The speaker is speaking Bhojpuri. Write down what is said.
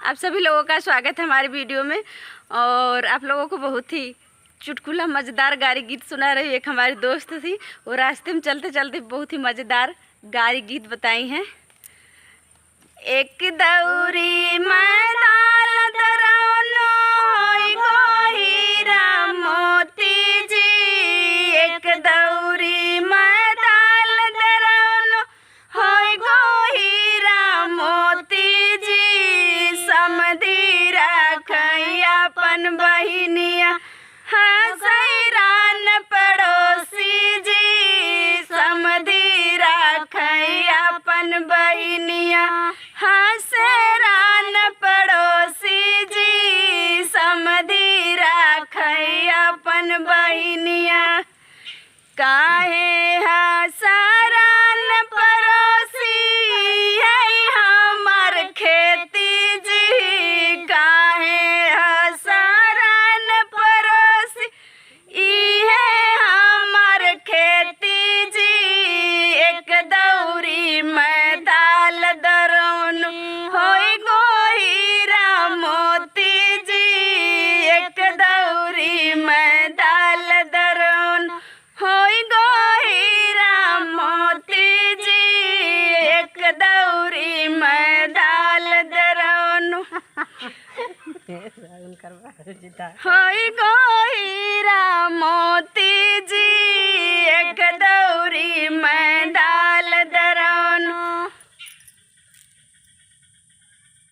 आप सभी लोगों का स्वागत है हमारी वीडियो में। और आप लोगों को बहुत ही चुटकुला मज़ेदार गारी गीत सुना रही एक हमारी दोस्त थी। वो रास्ते में चलते चलते बहुत ही मज़ेदार गारी गीत बताई हैं। एक दौरी मैदान दरौनो गोहीरा मोती जी, एक दौरी मैदान दरौनो होय गोहीरा मोती जी, समधी रखई अपन बहिनिया हसैरान पड़ोसी जी, समधी रखई अपन बहिनिया हसैरान पड़ोसी जी, समधी रखई अपन बहिनिया। काहे हसैरान पड़ोसी है हमार खेती जी, काहे हसैरान पड़ोसी है हमार खेती जी, एक दौरी मैं दाल दरौन होई गोहीरा मोती जी, एक दौरी मैं दाल दरौन होई गोहीरा मोती जी, एक दौरी मैं दाल दरौन होई गोहीरा मोती